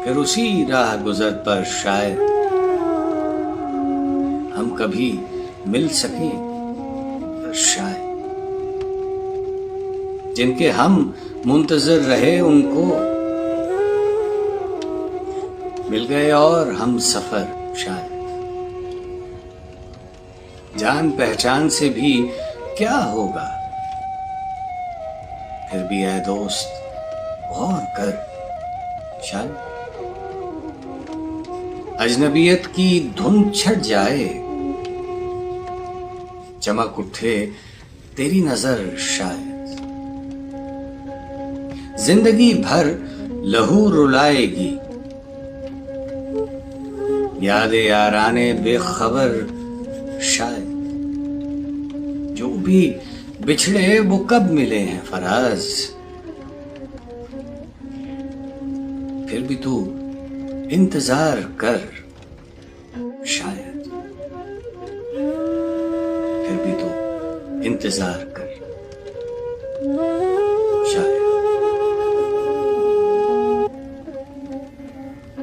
फिर उसी राह गुजर पर शायद हम कभी मिल सके, पर शायद जिनके हम मुंतजर रहे उनको मिल गए और हम सफर शायद। जान पहचान से भी क्या होगा, फिर भी ऐ दोस्त गौर कर शायद अजनबियत की धुन छट जाए, चमक उठे तेरी नजर शायद। जिंदगी भर लहू रुलाएगी यादें याराने बेखबर शायद। जो भी बिछड़े वो कब मिले हैं फराज, फिर भी तू इंतजार कर शायद, फिर भी तू इंतजार कर।